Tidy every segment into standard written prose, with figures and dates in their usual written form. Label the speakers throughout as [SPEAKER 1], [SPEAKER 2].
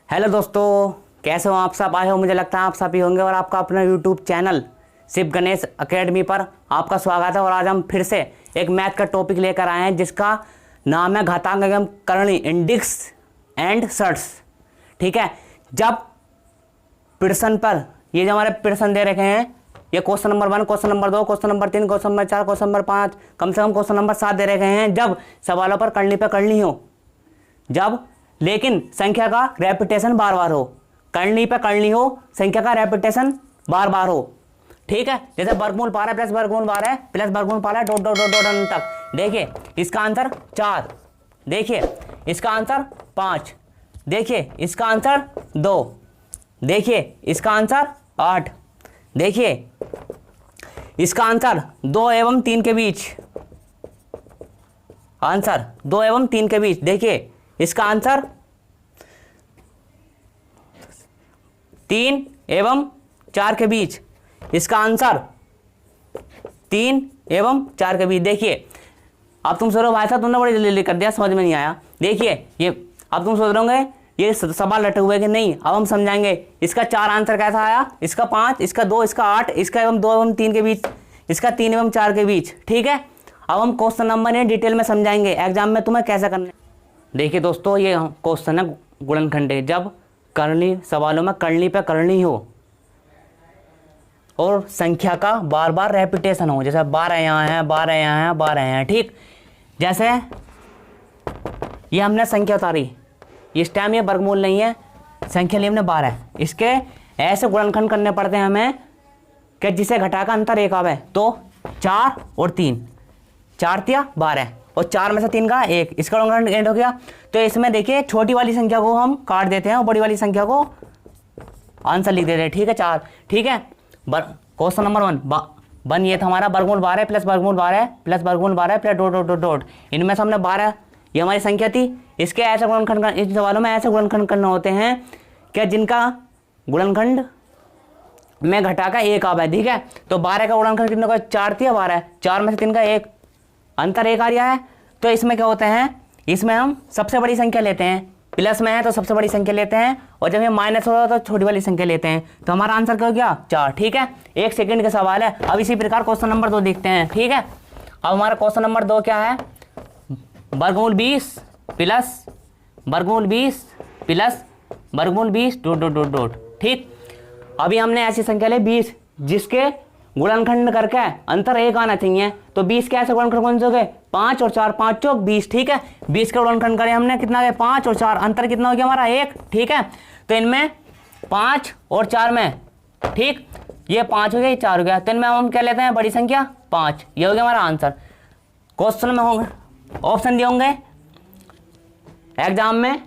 [SPEAKER 1] Hello दोस्तों, कैसे हो आप सब? आए हो, मुझे लगता है आप सब ही होंगे। और आपका अपना YouTube channel Shiv Ganesh academy पर आपका स्वागत है। और आज हम फिर से एक मैथ का टॉपिक लेकर आए हैं जिसका नाम है घातांक एवं करणी इन डिस्क्स एंड सर्ट्स। ठीक है, जब प्रश्न पर ये जो हमारे प्रश्न दे रखे हैं, ये question number 1, question number 2, question number 3, question number 4, question number 5, कम से कम क्वेश्चन नंबर 7 दे रखे हैं। जब सवालों पर करनी हो, जब लेकिन संख्या का रेपिटेशन बार बार हो, करनी हो, संख्या का रेपिटेशन बार बार हो। ठीक है, जैसे वर्गमूल पा रहा है प्लस वर्गमूल पा रहा है प्लस वर्गमूल पा रहा है डॉट डॉट डॉट डॉट अंत तक। देखिए इसका आंसर 4, देखिए इसका आंसर 5, देखिए इसका आंसर 2, देखिए इसका आंसर 8, देखिए इसका आंसर 2 एवं 3 के बीच, आंसर 2 एवं 3 के बीच। देखिए इसका आंसर 3 एवं 4 के बीच, इसका आंसर 3 एवं 4 के बीच। देखिए अब तुम सोच रहे हो भाई साहब तुमने बड़ी जल्दी कर दिया, समझ में नहीं आया। देखिए ये अब तुम सोच रहे होंगे ये सवाल रटे हुए कि नहीं, अब हम समझाएंगे। इसका 4 आंसर कैसा आया, इसका 5, इसका 2, इसका 8, इसका एवं 2 एवं 3 के बीच, इसका 3 एवं 4 के बीच। ठीक है, अब हम क्वेश्चन नंबर ने डिटेल में समझाएंगे एग्जाम में तुम्हें कैसे करना है। देखिए दोस्तों, ये क्वेश्चन है गुणनखंड। जब करनी सवालों में करनी हो और संख्या का बार बार रेपिटेशन हो, जैसे 12 यहाँ है, 12 यहाँ है, 12 यहाँ है। ठीक, जैसे ये हमने संख्या उतारी, इस टाइम ये वर्गमूल नहीं है, संख्या ली हमने 12। इसके ऐसे गुणनखंड करने पड़ते हैं हमें कि जिसे घटाकर अंतर 1 आवे। तो 4 और 3, 4 तिया 12 और 4 में से 3 का 1, इसका गुणनखंड एंड हो गया। तो इसमें देखिए छोटी वाली संख्या को हम काट देते हैं और बड़ी वाली संख्या को आंसर लिख देते हैं। ठीक है, 4। ठीक है, क्वेश्चन नंबर 1 ये था हमारा वर्गमूल 12 प्लस वर्गमूल 12 प्लस वर्गमूल 12 plus dot dot dot dot. इनमें से हमने 12, ये हमारी संख्या थी। इसके ऐसे गुणनखंड, इस सवालों में ऐसे गुणनखंड करना होते हैं क्या जिनका गुणनखंड में घटाकर 1 आवा है। ठीक है, तो 12 का गुणनखंड कितने का, 4 थी 12, 4 में से 3 का 1, अंतर 1 आ रहा है। तो इसमें क्या होते हैं, इसमें हम सबसे बड़ी संख्या लेते हैं, प्लस में है तो सबसे बड़ी संख्या लेते हैं, और जब ये माइनस होगा तो छोटी वाली संख्या लेते हैं। तो हमारा आंसर क्या हो गया, 4। ठीक है, 1 सेकंड का सवाल है। अब इसी प्रकार क्वेश्चन नंबर 2 देखते हैं। ठीक है, अब हमारा क्वेश्चन नंबर 2 क्या है, वर्गमूल 20 प्लस वर्गमूल 20 प्लस वर्गमूल 20 डॉट डॉट डॉट डॉट। ठीक, अभी हमने ऐसी संख्या ले 20 जिसके गुणनखंड करके अंतर 1 आना चाहिए। तो 20 के ऐसे गुणनखंड कौन से हो गए, 5 और 4, 5 चौक 20। ठीक है, 20 का गुणनखंड करें हमने कितना गया, 5 और 4, अंतर कितना हो गया हमारा 1। ठीक है, तो इनमें 5 और 4 में, ठीक, ये 5 हो गया, ये 4 हो गया, तो इनमें हम क्या लेते हैं, बड़ी संख्या 5। ये हो गया हमारा आंसर। क्वेश्चन में होंगे ऑप्शन दिए होंगे एग्जाम में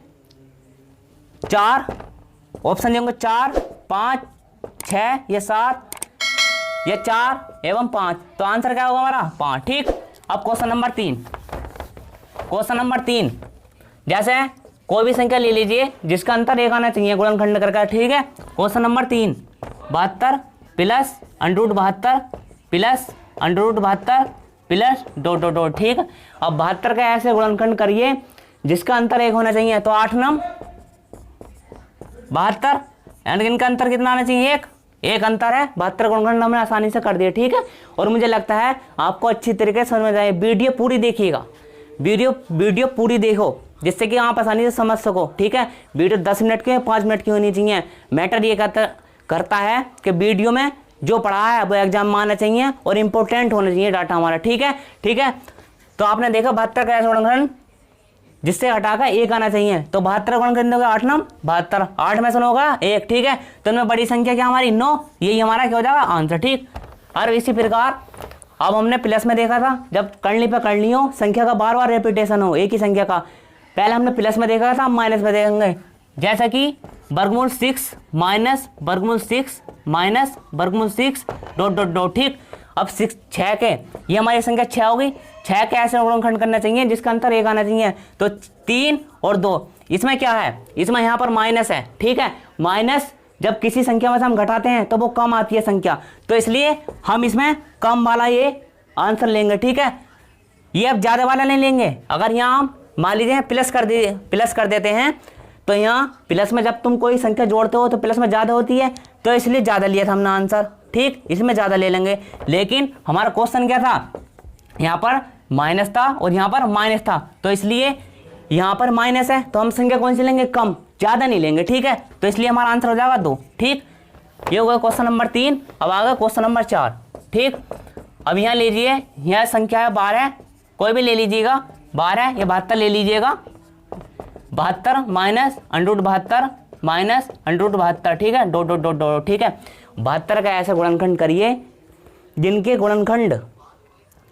[SPEAKER 1] 4 ऑप्शन दिए होंगे, 4, 5, 6, ये 7, ये 4 एवं 5। तो आंसर क्या होगा हमारा 5। ठीक, अब क्वेश्चन नंबर 3, क्वेश्चन नंबर 3, जैसे कोई भी संख्या ले लीजिए जिसका अंतर 1 आना चाहिए गुणनखंड करके। ठीक है, question number 3, 72 plus √72 plus √72 plus dot dot dot. ठीक, अब 72 का ऐसे गुणनखंड करिए जिसका अंतर 1 होना चाहिए। तो 8 9 72, यानी इनका अंतर कितना आना चाहिए, 1 अंतर है। 72 गुणनखंड हमने आसानी से कर दिया। ठीक है, और मुझे लगता है आपको अच्छी तरीके से समझ में आए। वीडियो पूरी देखिएगा, वीडियो पूरी देखो जिससे कि आप आसानी से समझ सको। ठीक है, वीडियो 10 मिनट की 5 मिनट की होनी चाहिए। मैटर ये करता है कि वीडियो में जो पढ़ा है वो एग्जाम में आना चाहिए और इंपॉर्टेंट होना चाहिए डाटा हमारा। ठीक है, ठीक है, तो आपने देखा 72 का ऐसा गुणनखंड जिससे हटाकर 1 आना चाहिए। तो 72 गुणनखंड होगा 8 9 72, 8 में से होगा 1। ठीक है, तो इनमें बड़ी संख्या क्या हमारी 9, यही हमारा क्या हो जाएगा आंसर। ठीक, और इसी प्रकार अब हमने प्लस में देखा था, जब करनी हो, संख्या का बार बार रेपिटेशन हो एक ही संख्या का। पहले हमने प्लस में देखा था, माइनस में देखेंगे। जैसा कि वर्गमूल 6 माइनस वर्गमूल 6 माइनस वर्गमूल 6 डॉट डॉट डॉट। ठीक, अब 6 के, ये हमारी संख्या 6 हो गई। 6 के ऐसे गुणनखंड करना चाहिए जिसका अंतर 1 आना चाहिए। तो 3 और 2, इसमें क्या है, इसमें यहाँ पर माइनस है। ठीक है, माइनस जब किसी संख्या में से हम घटाते हैं तो वो कम आती है संख्या, तो इसलिए हम इसमें कम वाला ये आंसर लेंगे। ठीक है, ये अब ज़्यादा वाला नहीं लेंगे। अगर यहाँ हम मान लीजिए प्लस कर देते हैं तो यहाँ प्लस में जब तुम कोई संख्या जोड़ते हो तो प्लस में ज़्यादा होती है, तो इसलिए ज़्यादा लिया था हमने आंसर, ठीक, इसमें ज़्यादा ले लेंगे। लेकिन हमारा क्वेश्चन क्या था, यहाँ पर माइनस था और यहाँ पर माइनस था, तो इसलिए यहाँ पर माइनस है तो हम संख्या कौन सी लेंगे, कम, ज़्यादा नहीं लेंगे, ठीक है। तो इसलिए हमारा आंसर हो जाएगा 2, ठीक। ये हो गया क्वेश्चन नंबर 3। अब आ गया क्वेश्चन नंबर 4, ठीक। अब यहाँ लीजिए, यह संख्या है 12, कोई भी ले लीजिएगा, 12 या 72 ले लीजिएगा, 72 माइनस √72 माइनस √72, ठीक है, डॉट डॉट डॉट डॉट, ठीक है। 72 का ऐसा गुणनखंड करिए जिनके गुणनखंड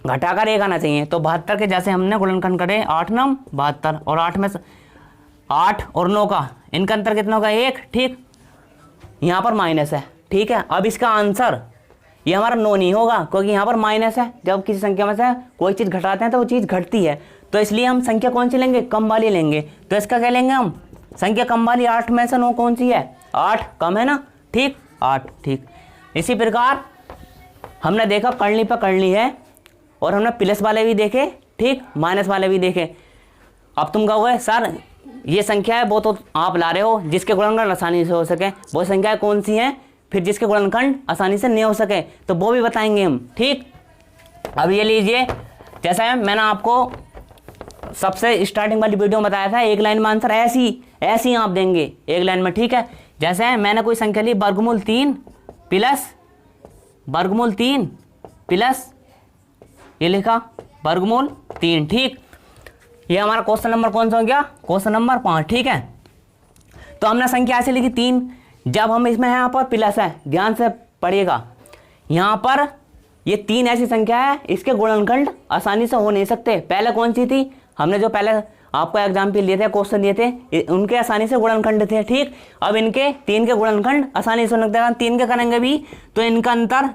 [SPEAKER 1] घटाकर 1 आना चाहिए। तो 72 के जैसे हमने गुणनखंड करे 8 9 72, और 8 में 8 और 9 का इनका अंतर कितना होगा, 1, ठीक। यहाँ पर माइनस है, ठीक है। अब इसका आंसर ये हमारा 9 नहीं होगा, क्योंकि यहाँ पर माइनस है। जब किसी संख्या में से कोई चीज़ घटाते हैं तो वो चीज़ घटती है, तो इसलिए हम संख्या कौन सी लेंगे, कम वाली लेंगे। तो इसका क्या लेंगे हम, संख्या कम वाली 8 में से 9 कौन सी है, 8 कम है ना, ठीक, 8, ठीक। इसी प्रकार हमने देखा करनी पर करनी है, और हमने प्लस वाले भी देखे, ठीक, माइनस वाले भी देखे। अब तुम कहोगे सर ये संख्या है वो तो आप ला रहे हो जिसके गुणनखंड आसानी से हो सके, वो संख्या कौन सी है फिर जिसके गुणनखंड आसानी से नहीं हो सके, तो वो भी बताएंगे हम, ठीक। अब ये लीजिए, जैसा मैंने आपको सबसे स्टार्टिंग वाली वीडियो में बताया था, एक लाइन में आंसर ऐसी आप देंगे एक लाइन में, ठीक है। जैसे मैंने कोई संख्या ली वर्गमूल 3 प्लस ये लिखा वर्गमूल 3, ठीक। ये हमारा क्वेश्चन नंबर कौन सा हो गया, क्वेश्चन नंबर 5, ठीक है। तो हमने संख्या ऐसे लिखी 3, जब हम इसमें यहाँ पर प्लस है, ध्यान से पढ़िएगा, यहाँ पर ये 3 ऐसी संख्या है इसके गुणनखंड आसानी से हो नहीं सकते। पहले कौन सी थी, हमने जो पहले आपको एग्जाम्पल लिए थे, क्वेश्चन दिए थे, उनके आसानी से गुणनखंड थे, ठीक। अब इनके 3 के गुणनखंड आसानी से हो सकते हैं, 3 के करेंगे भी तो इनका अंतर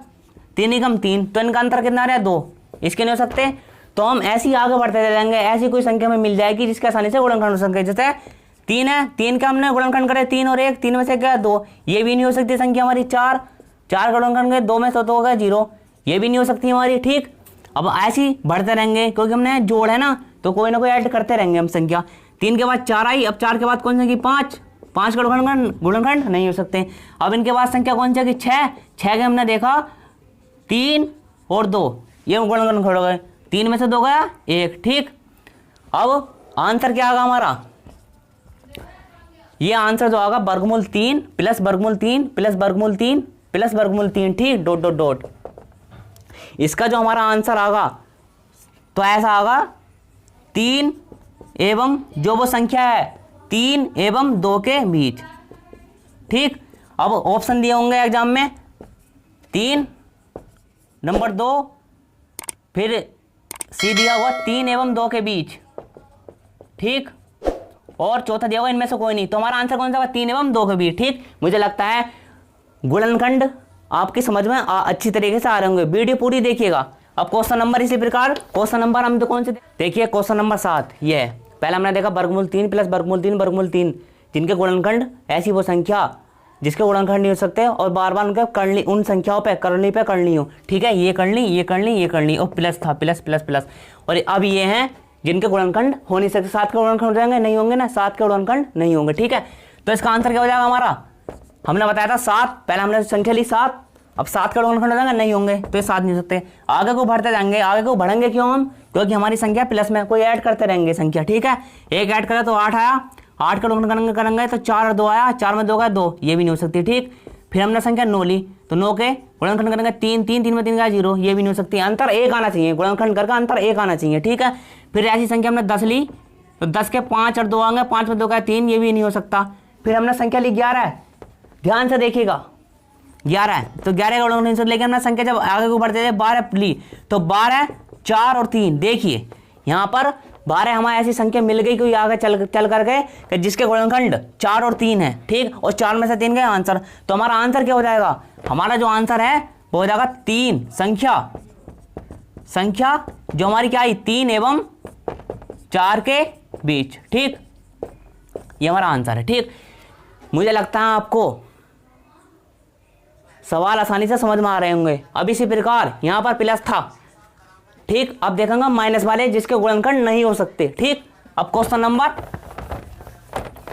[SPEAKER 1] 3 ही कम 3, तो इनका अंतर कितना रहा, 2, इसके नहीं हो सकते। तो हम ऐसे ही आगे बढ़ते जाएंगे, ऐसी कोई संख्या में मिल जाएगी जिसके आसानी से गुणनखंड हो सके। जैसे 3 है, 3 का हमने गुणनखंड करे 3 और 1, 3 में से क्या 2, ये भी नहीं हो सकती संख्या हमारी। 4 का गुणनखंड करे 2 में से तो होगा 0, ये भी नहीं हो सकती हमारी, ठीक। अब ऐसे ही बढ़ते रहेंगे क्योंकि हमने जोड़ है ना, तो कोई ना कोई ऐड करते रहेंगे हम संख्या। 3 के बाद 4 आई, अब 4 के बाद कौन सी, 5 का गुणनखंड नहीं हो सकते। अब इनके बाद संख्या कौन सी है, 6 के हमने देखा 3 और 2, ये गुणनखंड खड़े हो गए, 3 में से 2 गया 1, ठीक। अब आंसर क्या आएगा हमारा, ये आंसर जो आएगा वर्गमूल 3 प्लस वर्गमूल 3 प्लस वर्गमूल 3 प्लस वर्गमूल 3, ठीक, डॉट डॉट डॉट। इसका जो हमारा आंसर आएगा तो ऐसा आएगा 3 एवं जो वो संख्या है 3 एवं 2 के बीच, ठीक। अब ऑप्शन दिए होंगे एग्जाम में, 3 नंबर 2, फिर सी दिया हुआ 3 एवं 2 के बीच, ठीक, और चौथा दिया हुआ इनमें से कोई नहीं। तो हमारा आंसर कौन सा होगा, 3 एवं 2 के बीच, ठीक। मुझे लगता है गुणनखंड आपकी समझ में अच्छी तरीके से आ रहे होंगे, वीडियो पूरी देखिएगा। अब क्वेश्चन नंबर इसी प्रकार, क्वेश्चन नंबर हम तो कौन से देखिए, क्वेश्चन नंबर 7 ये है। पहले हमने देखा वर्गमूल 3 प्लस वर्गमूल 3 जिनके गुणनखंड ऐसी वो संख्या जिसके गुणनखंड नहीं हो सकते, और बार बार उनके करनी, उन संख्याओं पे करनी हो, ठीक है, ये करनी और प्लस था, प्लस। और अब ये हैं जिनके गुणनखंड हो नहीं सकते, 7 के गुणनखंड हो जाएंगे, नहीं होंगे ना, 7 के गुणनखंड नहीं होंगे, ठीक है। तो इसका आंसर क्या हो जाएगा हमारा, हमने बताया था 7, पहले हमने संख्या ली 7, अब 7 के गुणनखंड हो जाएंगे, नहीं होंगे, तो ये 7 नहीं हो सकते। आगे को बढ़ते जाएंगे, आगे को बढ़ेंगे क्यों हम, क्योंकि हमारी संख्या प्लस में कोई ऐड करते रहेंगे संख्या, ठीक है। 1 ऐड करें तो 8 आया, 8 का गुणनखंड करेंगे तो 4 और 2 आया, 4 में 2 का 2, ये भी नहीं हो सकती, ठीक। फिर हमने संख्या 9 ली तो 9 के गुणनखंड करेंगे 3 में 3 का 0, ये भी नहीं हो सकती, अंतर 1 आना चाहिए, गुणनखंड करके अंतर 1 आना चाहिए, ठीक है। फिर ऐसी संख्या हमने 10 ली तो 10 के 5 और 2 आएंगे, 5 में 2 का 3, ये भी नहीं हो सकता। फिर हमने संख्या ली 11, ध्यान से देखिएगा, 11 तो 11 का गुणनखंड लेके हमने संख्या जब आगे को बढ़ते थे 12 ली तो 12, 4 और 3, देखिए यहाँ पर 12 हमारी ऐसी संख्या मिल गई कोई आगे चल कर गए कि जिसके गुणनखंड 4 और 3 है, ठीक, और 4 में से 3 का आंसर। तो हमारा आंसर क्या हो जाएगा, हमारा जो आंसर है वो हो जाएगा 3 संख्या जो हमारी क्या आई 3 एवं 4 के बीच, ठीक, ये हमारा आंसर है, ठीक। मुझे लगता है आपको सवाल आसानी से समझ में आ रहे होंगे। अब इसी प्रकार यहाँ पर प्लस था, ठीक, अब देखेंगे माइनस वाले जिसके गुणनखंड नहीं हो सकते, ठीक। अब क्वेश्चन नंबर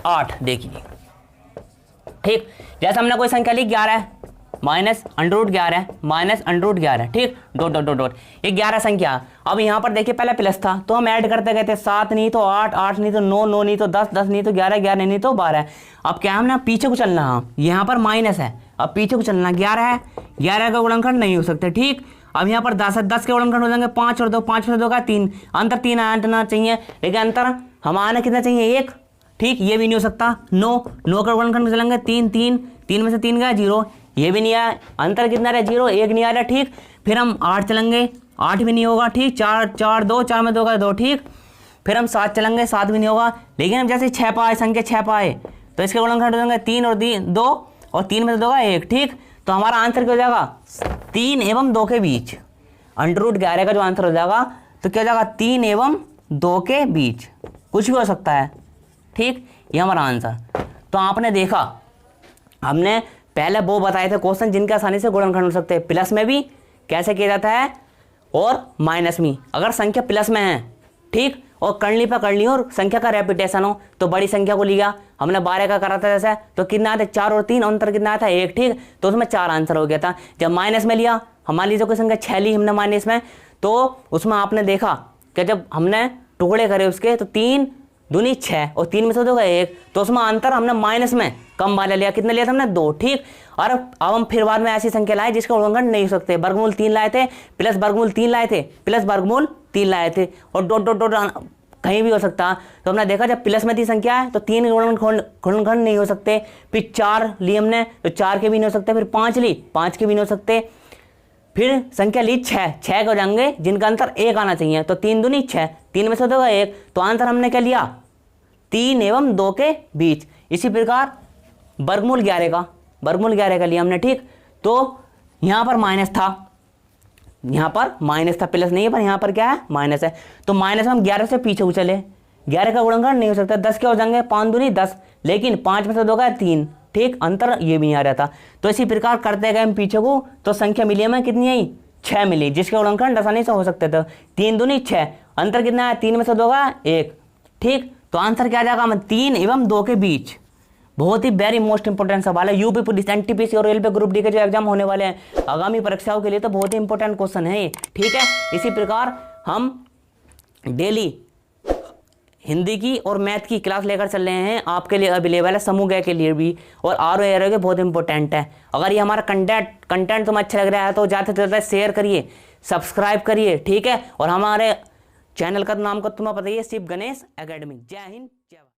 [SPEAKER 1] 8 देखिए, ठीक। जैसे हमने कोई संख्या ली 11 माइनस √11 माइनस √11, ठीक, डॉट डॉट डॉट डॉट, ये 11 संख्या। अब यहाँ पर देखिए पहले प्लस था तो हम ऐड करते गए थे, 7 नहीं तो 8, 8 नहीं तो 9, 9 नहीं तो 10, 10 नहीं तो 11, 11 नहीं तो 12। अब क्या हमने पीछे को चलना, हाँ यहाँ पर माइनस है, अब पीछे को चलना, 11 है, 11 का गुणनखंड नहीं हो सकते, ठीक। अब यहाँ पर 10 है, 10 के गुणनखंड हो जाएंगे 5 और 2, 5 में 2 का 3, अंतर 3 आना चाहिए, लेकिन अंतर हम आना कितना चाहिए 1, ठीक, ये भी नहीं हो सकता। 9 का गुणनखंड चलेंगे 3, 3, 3 में से 3 गया 0, ये भी नहीं आया, अंतर कितना रहा 0, 1 नहीं आ रहा, ठीक। फिर हम 8 चलेंगे, 8 भी नहीं होगा, ठीक, 4, 4, 2, 4 में 2 का 2, ठीक। फिर हम 7 चलेंगे, 7 भी नहीं होगा, लेकिन हम जैसे 6 पाए, संख्या 6 पाए तो इसके गुणनखंड हो जाएंगे 3 और 2 और 3 में से 2 का 1, ठीक। तो हमारा आंसर क्या हो जाएगा 3 एवं 2 के बीच, √11 का जो आंसर हो जाएगा तो क्या हो जाएगा 3 एवं 2 के बीच, कुछ भी हो सकता है, ठीक, ये हमारा आंसर। तो आपने देखा हमने पहले वो बताए थे क्वेश्चन जिनके आसानी से गुणनखंड हो सकते हैं, प्लस में भी कैसे किया जाता है और माइनस में। अगर संख्या प्लस में है, ठीक, और करनी पर करनी हो और संख्या का रेपिटेशन हो तो बड़ी संख्या को लिया, हमने 12 का करा था जैसे, तो कितना आता है 4 और 3, अंतर कितना आता है 1, ठीक, तो उसमें 4 आंसर हो गया था। जब माइनस में लिया, हमारे लीजिए कोई संख्या 6 ली हमने माइनस में, तो उसमें आपने देखा कि जब हमने टुकड़े करे उसके तो 3 दूनी 6 और 3 में से 2 का 1, तो उसमें अंतर हमने माइनस में कम वाला लिया, कितने लिया था हमने 2, ठीक। और अब हम फिर बाद में ऐसी संख्या लाए जिसका गुणनखंड नहीं हो सकते, वर्गमूल 3 लाए थे, प्लस वर्गमूल 3 लाए थे, प्लस वर्गमूल 3 लाए थे, और डॉट डॉट डॉट कहीं भी हो सकता। तो हमने देखा जब प्लस में थी संख्या है तो 3 गुणनखंड नहीं हो सकते, फिर 4 लिए हमने तो 4 के भी नहीं हो सकते, फिर 5 ली, 5 के भी नहीं हो सकते, फिर संख्या ली 6 हो जाएंगे जिनका अंतर 1 आना चाहिए, तो 3 दूनी 6, 3 में से 2 का 1, तो आंसर हमने क्या लिया 3 एवं 2 के बीच। इसी प्रकार वर्गमूल 11 का लिया हमने, ठीक। तो यहाँ पर माइनस था, यहाँ पर माइनस था, प्लस नहीं है, पर यहाँ पर क्या है माइनस है, तो माइनस में हम 11 से पीछे को चले, 11 का गुणनखंड नहीं हो सकता, 10 क्या हो जाएंगे 5 दूनी 10, लेकिन 5 में से 2 का 3, ठीक, अंतर ये भी नहीं आ रहा था। तो इसी प्रकार करते गए हम पीछे को, तो संख्या मिली हमें कितनी आई 6 मिली, जिसके गुणनखंड आसानी से हो सकते थे, 3 दूनी 6, अंतर कितना है 3 में से 2 का 1, ठीक। तो आंसर क्या आ जाएगा हमें 3 एवं 2 के बीच। बहुत ही वेरी मोस्ट इंपोर्टेंट सवाल है, यूपी पुलिस, एनटीपीसी और रेलवे ग्रुप डी के जो एग्जाम होने वाले हैं आगामी परीक्षाओं के लिए, तो बहुत ही इंपॉर्टेंट क्वेश्चन है ये, ठीक है। इसी प्रकार हम डेली हिंदी की और मैथ की क्लास लेकर चल रहे हैं, आपके लिए अवेलेबल है, समूह ग के लिए भी, और आर एरो के बहुत इंपॉर्टेंट है। अगर ये हमारा कंटेंट तुम्हें अच्छा लग रहा है तो ज़्यादा से ज़्यादा शेयर करिए, सब्सक्राइब करिए, ठीक है। और हमारे चैनल का नाम को तुम्हें पता ही है, शिव गणेश एकेडमी। जय हिंद, जय भारत।